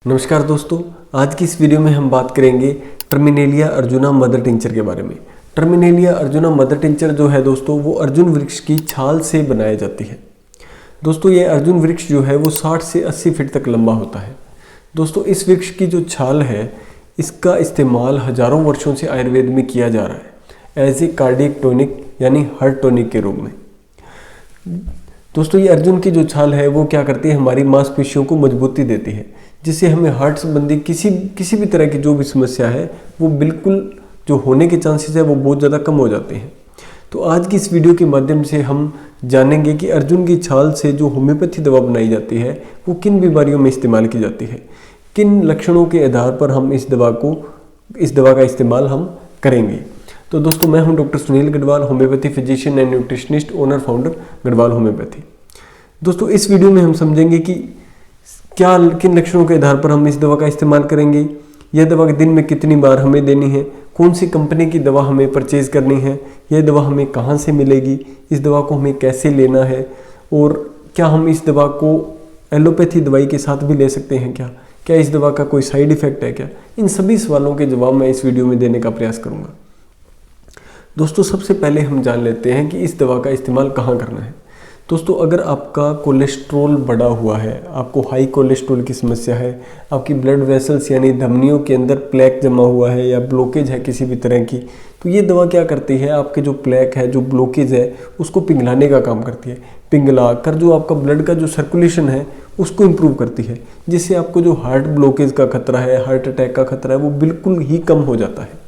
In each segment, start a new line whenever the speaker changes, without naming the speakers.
नमस्कार दोस्तों, आज की इस वीडियो में हम बात करेंगे टर्मिनेलिया अर्जुना मदर टिंचर के बारे में। टर्मिनेलिया अर्जुना मदर टिंचर जो है दोस्तों, वो अर्जुन वृक्ष की छाल से बनाई जाती है। दोस्तों ये अर्जुन वृक्ष जो है वो 60 से 80 फीट तक लंबा होता है। दोस्तों इस वृक्ष की जो छाल है, इसका इस्तेमाल हजारों वर्षों से आयुर्वेद में किया जा रहा है एज ए कार्डियक टॉनिक यानी हार्ट टॉनिक के रूप में। दोस्तों ये अर्जुन की जो छाल है वो क्या करती है, हमारी मांसपेशियों को मजबूती देती है, जिससे हमें हार्ट संबंधी किसी भी तरह की जो भी समस्या है वो बिल्कुल जो होने के चांसेस है वो बहुत ज़्यादा कम हो जाते हैं। तो आज की इस वीडियो के माध्यम से हम जानेंगे कि अर्जुन की छाल से जो होम्योपैथी दवा बनाई जाती है वो किन बीमारियों में इस्तेमाल की जाती है, किन लक्षणों के आधार पर हम इस दवा का इस्तेमाल हम करेंगे। तो दोस्तों मैं हूं doctor Sunil Garhwal, homeopathy physician and nutritionist, owner founder Garhwal homeopathy. दोस्तों इस वीडियो में हम समझेंगे कि किन लक्षणों के आधार पर हम इस दवा का इस्तेमाल करेंगे, यह दवा दिन में कितनी बार हमें देनी है, कौन सी कंपनी की दवा हमें परचेज करनी है, यह दवा हमें कहाँ से मिलेगी, इस दवा को हमें कैसे लेना है, और क्या हम इस दवा को एलोपैथी दवाई के साथ भी ले सकते हैं, क्या इस दवा का कोई साइड इफेक्ट है क्या। इन सभी सवालों के जवाब मैं इस वीडियो में देने का प्रयास करूँगा। दोस्तों सबसे पहले हम जान लेते हैं कि इस दवा का इस्तेमाल कहाँ करना है। दोस्तों अगर आपका कोलेस्ट्रॉल बढ़ा हुआ है, आपको हाई कोलेस्ट्रॉल की समस्या है, आपकी ब्लड वेसल्स यानी धमनियों के अंदर प्लेक जमा हुआ है या ब्लॉकेज है किसी भी तरह की, तो ये दवा क्या करती है, आपके जो प्लेक है, जो ब्लॉकेज है, उसको पिघलाने का काम करती है। पिघला कर जो आपका ब्लड का जो सर्कुलेशन है उसको इम्प्रूव करती है, जिससे आपको जो हार्ट ब्लॉकेज का खतरा है, हार्ट अटैक का खतरा है, वो बिल्कुल ही कम हो जाता है।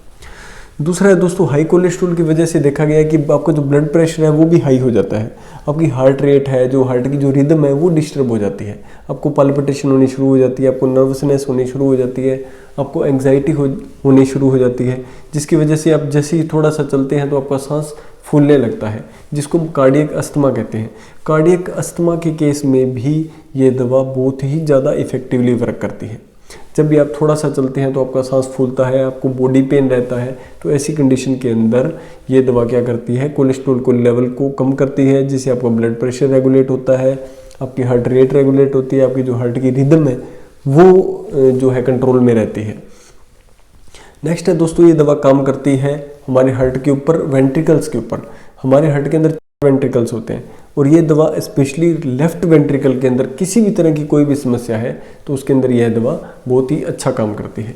दूसरा है दोस्तों, हाई कोलेस्ट्रॉल की वजह से देखा गया है कि आपका जो ब्लड प्रेशर है वो भी हाई हो जाता है, आपकी हार्ट रेट है, जो हार्ट की जो रिदम है वो डिस्टर्ब हो जाती है, आपको पाल्पिटेशन होनी शुरू हो जाती है, आपको नर्वसनेस होनी शुरू हो जाती है, आपको एंग्जाइटी होनी शुरू हो जाती है, जिसकी वजह से आप जैसे ही थोड़ा सा चलते हैं तो आपका सांस फूलने लगता है, जिसको कार्डियक अस्थमा कहते हैं। कार्डियक अस्थमा के केस में भी ये दवा बहुत ही ज़्यादा इफेक्टिवली वर्क करती है। जब भी आप थोड़ा सा चलते हैं तो आपका सांस फूलता है, आपको बॉडी पेन रहता है, तो ऐसी कंडीशन के अंदर ये दवा क्या करती है, कोलेस्ट्रॉल को लेवल को कम करती है, जिससे आपका ब्लड प्रेशर रेगुलेट होता है, आपकी हार्ट रेट रेगुलेट होती है, आपकी जो हार्ट की रिदम है वो जो है कंट्रोल में रहती है। नेक्स्ट है दोस्तों, ये दवा काम करती है हमारे हार्ट के ऊपर, वेंट्रिकल्स के ऊपर। हमारे हार्ट के अंदर वेंट्रिकल्स होते हैं और ये दवा स्पेशली लेफ्ट वेंट्रिकल के अंदर किसी भी तरह की कोई भी समस्या है तो उसके अंदर यह दवा बहुत ही अच्छा काम करती है।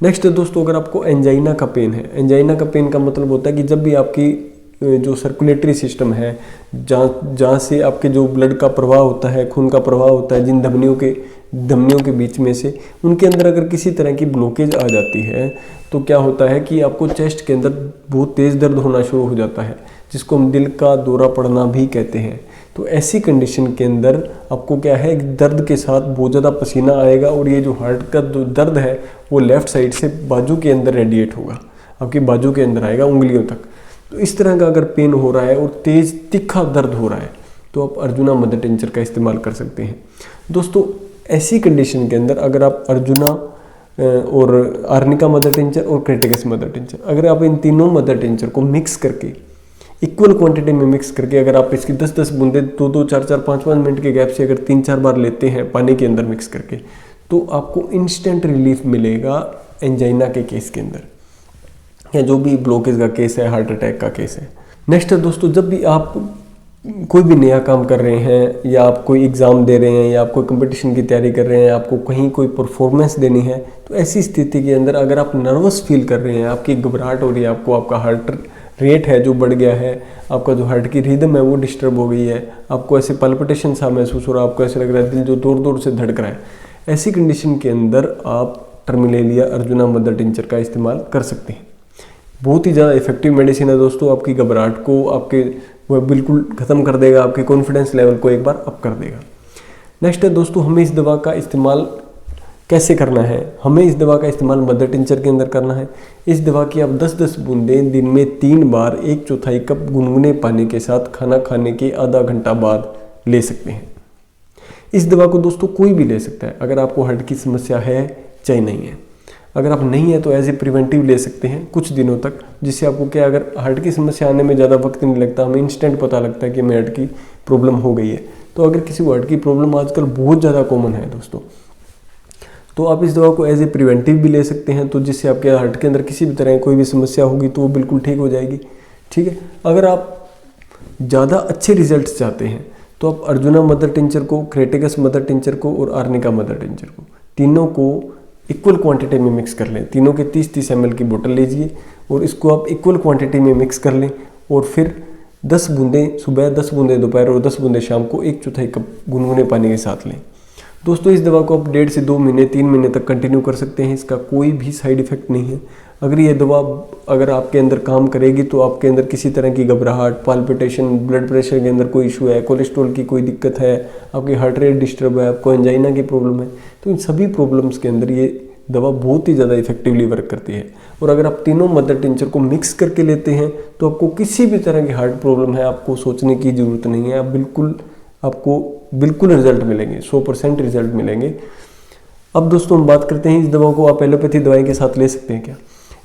नेक्स्ट है दोस्तों, अगर आपको एंजाइना का पेन है, एंजाइना का पेन का मतलब होता है कि जब भी आपकी जो सर्कुलेटरी सिस्टम है, जहाँ से आपके जो ब्लड का प्रवाह होता है, खून का प्रवाह होता है, जिन धमनियों के बीच में से, उनके अंदर अगर किसी तरह की ब्लॉकेज आ जाती है तो क्या होता है कि आपको चेस्ट के अंदर बहुत तेज़ दर्द होना शुरू हो जाता है, जिसको हम दिल का दौरा पड़ना भी कहते हैं। तो ऐसी कंडीशन के अंदर आपको क्या है, दर्द के साथ बहुत ज़्यादा पसीना आएगा और ये जो हार्ट का जो दर्द है वो लेफ़्ट साइड से बाजू के अंदर रेडिएट होगा, आपकी बाजू के अंदर आएगा उंगलियों तक। तो इस तरह का अगर पेन हो रहा है और तेज़ तीखा दर्द हो रहा है तो आप अर्जुना मदर टिंचर का इस्तेमाल कर सकते हैं। दोस्तों ऐसी कंडीशन के अंदर अगर आप अर्जुना और आर्निका मदर टिंचर और क्रिटिकस मदर टिंचर, अगर आप इन तीनों मदर टिंचर को मिक्स करके इक्वल क्वांटिटी में मिक्स करके अगर आप इसकी 10-10 बूंदे 2-2, 4-4, 5-5 मिनट के गैप से अगर 3-4 बार लेते हैं पानी के अंदर मिक्स करके, तो आपको इंस्टेंट रिलीफ मिलेगा एंजाइना के केस के अंदर, या जो भी ब्लॉकेज का केस है, हार्ट अटैक का केस है। नेक्स्ट है दोस्तों, जब भी आप कोई भी नया काम कर रहे हैं, या आप कोई एग्ज़ाम दे रहे हैं, या आप कोई कंपटीशन की तैयारी कर रहे हैं, आपको कहीं कोई परफॉर्मेंस देनी है, तो ऐसी स्थिति के अंदर अगर आप नर्वस फील कर रहे हैं, आपकी घबराहट हो रही है, आपको आपका हार्ट रेट है जो बढ़ गया है, आपका जो हार्ट की रिदम है वो डिस्टर्ब हो गई है, आपको ऐसे पल्पिटेशन सा महसूस हो रहा है, आपको ऐसे लग रहा है दिल जो जोर जोर से धड़क रहा है, ऐसी कंडीशन के अंदर आप टर्मिनेलिया अर्जुना मदर टिंचर का इस्तेमाल कर सकते हैं। बहुत ही ज़्यादा इफेक्टिव मेडिसिन है दोस्तों, आपकी घबराहट को आपके वह बिल्कुल ख़त्म कर देगा, आपके कॉन्फिडेंस लेवल को एक बार अप कर देगा। नेक्स्ट है दोस्तों, हमें इस दवा का इस्तेमाल कैसे करना है। हमें इस दवा का इस्तेमाल मदर टिंचर के अंदर करना है। इस दवा की आप 10-10 बूंदें दिन में 3 बार 1/4 कप गुनगुने पानी के साथ खाना खाने के आधा घंटा बाद ले सकते हैं। इस दवा को दोस्तों कोई भी ले सकता है, अगर आपको हार्ट की समस्या है चाहे नहीं है। अगर आप नहीं है तो एज ए प्रिवेंटिव ले सकते हैं कुछ दिनों तक, जिससे आपको क्या, अगर हार्ट की समस्या आने में ज़्यादा वक्त नहीं लगता, हमें इंस्टेंट पता लगता है कि हमें हार्ट की प्रॉब्लम हो गई है। तो अगर किसी को हार्ट की प्रॉब्लम आजकल बहुत ज़्यादा कॉमन है दोस्तों, तो आप इस दवा को एज ए प्रिवेंटिव भी ले सकते हैं, तो जिससे आपके हार्ट के अंदर किसी भी तरह की कोई भी समस्या होगी तो वो बिल्कुल ठीक हो जाएगी। ठीक है, अगर आप ज़्यादा अच्छे रिजल्ट्स चाहते हैं तो आप अर्जुना मदर टिंचर को, क्रेटिकस मदर टिंचर को और आर्निका मदर टिंचर को, तीनों को इक्वल क्वांटिटी में मिक्स कर लें। तीनों के 30-30 ml की बोतल लीजिए और इसको आप इक्वल क्वांटिटी में मिक्स कर लें और फिर 10 बूंदें सुबह, 10 बूंदें दोपहर और 10 बूंदें शाम को 1/4 कप गुनगुने पानी के साथ लें। दोस्तों इस दवा को आप 1.5 से 2 महीने 3 महीने तक कंटिन्यू कर सकते हैं। इसका कोई भी साइड इफेक्ट नहीं है। अगर ये दवा अगर आपके अंदर काम करेगी तो आपके अंदर किसी तरह की घबराहट, पाल्पिटेशन, ब्लड प्रेशर के अंदर कोई इशू है, कोलेस्ट्रॉल की कोई दिक्कत है, आपकी हार्ट रेट डिस्टर्ब है, आपको एंजाइना की प्रॉब्लम है, तो इन सभी प्रॉब्लम्स के अंदर ये दवा बहुत ही ज़्यादा इफेक्टिवली वर्क करती है। और अगर आप तीनों मदर टिंचर को मिक्स करके लेते हैं तो आपको किसी भी तरह की हार्ट प्रॉब्लम है आपको सोचने की ज़रूरत नहीं है। आपको बिल्कुल रिजल्ट मिलेंगे, 100% रिजल्ट मिलेंगे। अब दोस्तों हम बात करते हैं इस दवा को आप एलोपैथी दवाई के साथ ले सकते हैं क्या।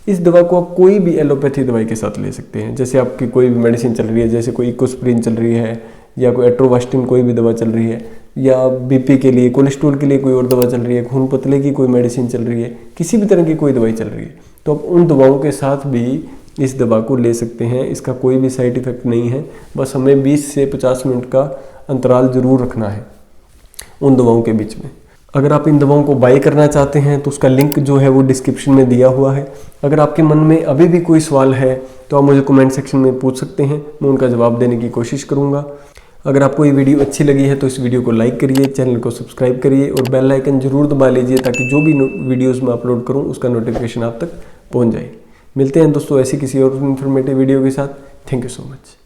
इस दवा को आप कोई भी एलोपैथी दवाई के साथ ले सकते हैं। जैसे आपकी कोई भी मेडिसिन चल रही है, जैसे कोई इकोस्प्रिन चल रही है या कोई एट्रोवास्टिन कोई भी दवा चल रही है, या बीपी के लिए, कोलेस्ट्रॉल के लिए कोई और दवा चल रही है, खून पतले की कोई मेडिसिन चल रही है, किसी भी तरह की कोई दवाई चल रही है, तो आप उन दवाओं के साथ भी इस दवा को ले सकते हैं। इसका कोई भी साइड इफेक्ट नहीं है। बस हमें 20 से 50 मिनट का अंतराल जरूर रखना है उन दवाओं के बीच में। अगर आप इन दवाओं को बाय करना चाहते हैं तो उसका लिंक जो है वो डिस्क्रिप्शन में दिया हुआ है। अगर आपके मन में अभी भी कोई सवाल है तो आप मुझे कमेंट सेक्शन में पूछ सकते हैं, मैं उनका जवाब देने की कोशिश करूँगा। अगर आपको ये वीडियो अच्छी लगी है तो इस वीडियो को लाइक करिए, चैनल को सब्सक्राइब करिए और बेल आइकन जरूर दबा लीजिए ताकि जो भी वीडियोज़ मैं अपलोड करूँ उसका नोटिफिकेशन आप तक पहुँच जाए। मिलते हैं दोस्तों ऐसी किसी और इन्फॉर्मेटिव वीडियो के साथ। Thank you so much.